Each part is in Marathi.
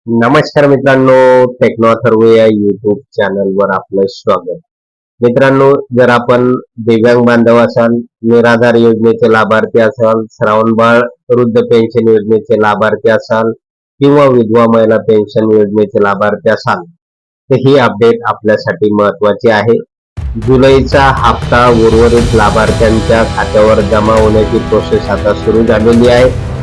नमस्कार मित्रांनो, टेक्नो अथर्व या युट्यूब चॅनलवर आपलं स्वागत. मित्रांनो, जर आपण दिव्यांग बांधव असाल, निराधार योजनेचे लाभार्थी असाल, श्रावणबाळ वृद्ध पेन्शन योजनेचे लाभार्थी असाल किंवा विधवा महिला पेन्शन योजनेचे लाभार्थी असाल, तर ही अपडेट आपल्यासाठी महत्त्वाची आहे. जुलैचा हप्ता उर्वरित लाभार्थ्यांच्या खात्यावर जमा होण्याची प्रोसेस आता सुरू झालेली आहे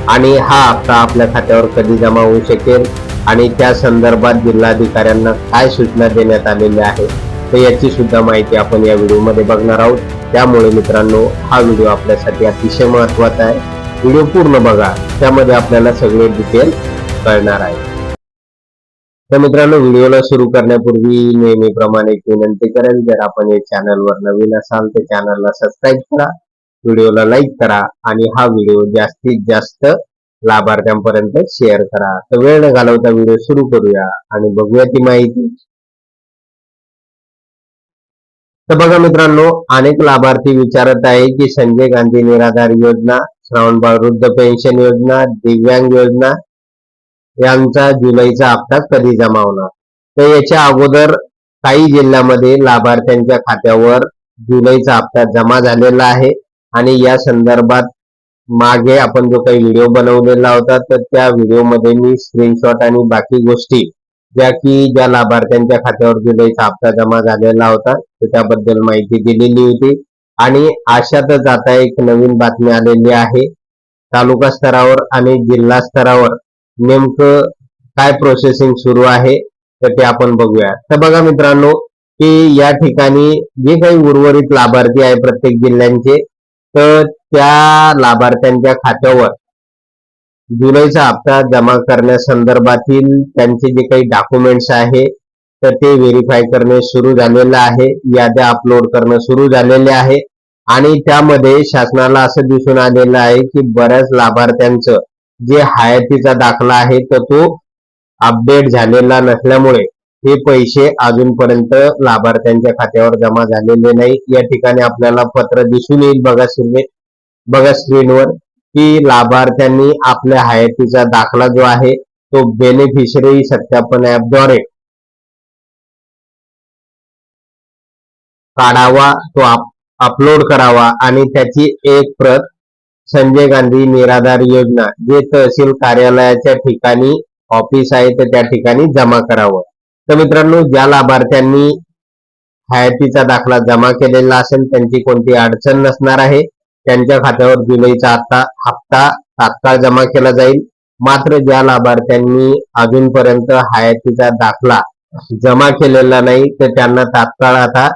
आणि हा हप्ता आपल्या खात्यावर कधी जमा होऊ शकेल आणि त्या संदर्भात जिल्हाधिकाऱ्यांना काय सूचना देण्यात आलेल्या आहेत, तर याची सुद्धा माहिती आपण या व्हिडिओमध्ये बघणार आहोत. त्यामुळे मित्रांनो, हा व्हिडिओ आपल्यासाठी अतिशय महत्त्वाचा आहे. व्हिडिओ पूर्ण बघा, त्यामध्ये आपल्याला सगळे डिटेल कळणार आहे. तर मित्रांनो, व्हिडिओला सुरू करण्यापूर्वी नेहमीप्रमाणे एक विनंती करेल, जर आपण या चॅनलवर नवीन असाल तर चॅनलला सबस्क्राईब करा, व्हिडिओला लाईक करा आणि हा व्हिडिओ जास्तीत जास्त लाभार्थ्यांपर्यंत शेअर करा. तर वेळ न घालवता व्हिडिओ सुरू करूया आणि बघूया ती माहिती. तर बघा मित्रांनो, अनेक लाभार्थी विचारत आहे की संजय गांधी निराधार योजना, श्रावणबाळ वृद्ध पेन्शन योजना, दिव्यांग योजना यांचा जुलैचा हप्ता कधी जमा होणार. तर याच्या अगोदर काही जिल्ह्यामध्ये लाभार्थ्यांच्या खात्यावर जुलैचा हप्ता जमा झालेला आहे आणि या संदर्भात मागे आपण जो काही व्हिडिओ बनवलेला होता, तर त्या व्हिडिओमध्ये मी स्क्रीनशॉट आणि बाकी गोष्टी ज्या लाभार्थ्यांच्या खात्यावर जुलैचा हप्ता जमा झालेला होता तर त्याबद्दल माहिती दिलेली होती. आणि अशातच आता एक नवीन बातमी आलेली आहे. तालुका स्तरावर आणि जिल्हा स्तरावर नेमकं काय प्रोसेसिंग सुरू आहे तर ते आपण बघूया. तर बघा मित्रांनो, की या ठिकाणी जे काही उर्वरित लाभार्थी आहे प्रत्येक जिल्ह्यांचे, तर त्या लाभार्थ्यांच्या खात्यावर जुलैचा हप्ता जमा करण्यासंदर्भातील त्यांचे जे काही डॉक्युमेंट्स आहे तर ते व्हेरीफाय करणे सुरू झालेलं आहे, याद्या अपलोड करणं सुरू झालेले आहे. आणि त्यामध्ये शासनाला असं दिसून आलेलं आहे की बऱ्याच लाभार्थ्यांचं जे हयातीचा दाखला आहे तर तो अपडेट झालेला नसल्यामुळे हे पैसे अजूनपर्यंत लाभार्थ्यांच्या खात्यावर जमा झालेले नाही. या ठिकाणी आपल्याला पत्र दिसून येईल बघा स्क्रीनवर, की लाभार्थ्यांनी आपल्या हयातीचा दाखला जो आहे तो बेनिफिशरी सत्यापन ऍपद्वारे काढावा, तो अपलोड करावा आणि त्याची एक प्रत संजय गांधी निराधार योजना जे तहसील कार्यालयाच्या ठिकाणी ऑफिस आहे तर त्या ठिकाणी जमा करावं. तर मित्रांनो, ज्या लाभार्थ्यांनी हयातीचा दाखला जमा केलेला असेल त्यांची कोणती अडचण नसणार आहे. त्यांच्या खात्यावर जुलैचा हप्ता तात्काळ जमा केला जाईल. मात्र ज्या लाभार्थ्यांनी अजूनपर्यंत हयातीचा दाखला जमा केलेला नाही तर त्यांना तात्काळ आता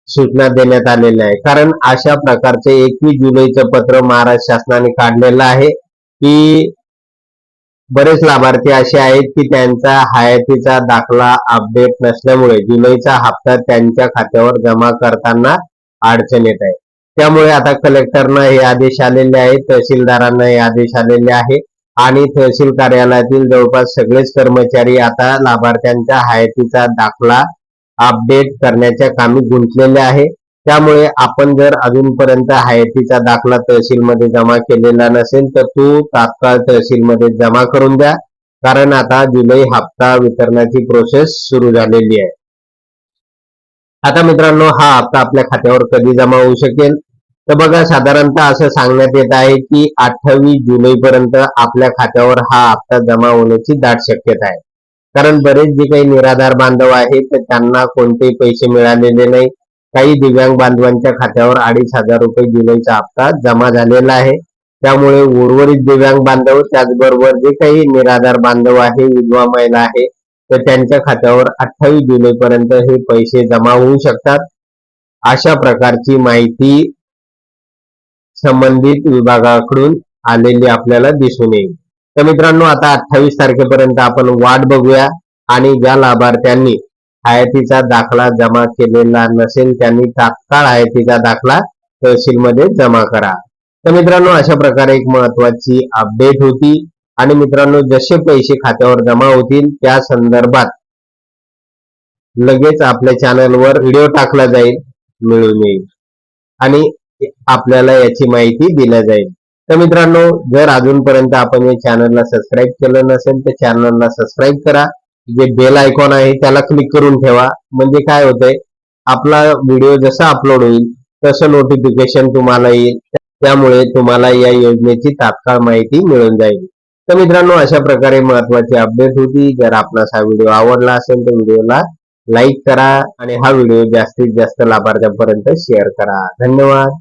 सूचना देण्यात आलेल्या आहे. कारण अशा प्रकारचे 21 जुलैचं पत्र महाराष्ट्र शासनाने काढलेलं आहे की बरेच लाभार्थी असे आहेत की त्यांचा हयातीचा दाखला अपडेट नसल्यामुळे जुलैचा हप्ता त्यांच्या खात्यावर जमा करताना अडचण येत आहे. त्यामुळे आता कलेक्टरना हे आदेश आलेले आहेत, तहसीलदारांना हे आदेश आलेले आहे आणि तहसील कार्यालयातील जवळपास सगळेच कर्मचारी आता लाभार्थ्यांच्या हयातीचा दाखला अपडेट करण्याच्या कामी गुंतलेले आहे. त्यामुळे आपण जर अजूनपर्यंत हयातीचा दाखला तहसीलमध्ये जमा केलेला नसेल तर तो तात्काळ तहसीलमध्ये जमा करून द्या, कारण आता जुलै हप्ता वितरणाची प्रोसेस सुरू झालेली आहे. आता मित्रांनो, हा हप्ता आपल्या खात्यावर कधी जमा होऊ शकेल, तर बघा साधारणतः असं सांगण्यात येत आहे की 28 जुलै पर्यंत आपल्या खात्यावर हा हप्ता जमा होण्याची दाट शक्यता आहे. कारण बरेच जे काही निराधार बांधव आहेत तर त्यांना कोणतेही पैसे मिळालेले नाही. काही दिव्यांग बांधवांच्या खात्यावर 2,500 रुपये जुलैचा हप्ता जमा झालेला आहे. त्यामुळे उर्वरित दिव्यांग बांधव त्याचबरोबर जे काही निराधार बांधव आहे, विधवा महिला आहे, तर त्यांच्या खात्यावर 28 जुलै पर्यंत हे पैसे जमा होऊ शकतात. अशा प्रकारची माहिती संबंधित विभागाकडून आलेली आपल्याला दिसून येईल. तर मित्रांनो, आता 28 तारखेपर्यंत आपण वाट बघूया आणि ज्या लाभार्थ्यांनी हयातीचा दाखला जमा केलेला नसेल त्यांनी तात्काळ हयातीचा दाखला तहसीलमध्ये जमा करा. तर मित्रांनो, अशा प्रकारे एक महत्वाची अपडेट होती. आणि मित्रांनो, जसे पैसे खात्यावर जमा होतील त्या संदर्भात लगेच आपल्या चॅनलवर व्हिडिओ टाकला जाईल, मिळून येईल आणि आपल्याला याची माहिती दिली जाईल. तर मित्रांनो, जर अजूनपर्यंत आपण या चॅनलला सबस्क्राईब केलं नसेल तर चॅनलला सबस्क्राईब करा. जे बेल आयकॉन आहे त्याला क्लिक करून ठेवा. म्हणजे काय होतंय, आपला व्हिडिओ जसा अपलोड होईल तसं नोटिफिकेशन तुम्हाला येईल. त्यामुळे तुम्हाला या योजनेची तात्काळ माहिती मिळून जाईल. तर मित्रांनो, अशा प्रकारे महत्वाची अपडेट होती. जर आपणास हा व्हिडिओ आवडला असेल तर व्हिडिओला लाईक करा आणि हा व्हिडिओ जास्तीत जास्त लाभार्थ्यांपर्यंत शेअर करा. धन्यवाद.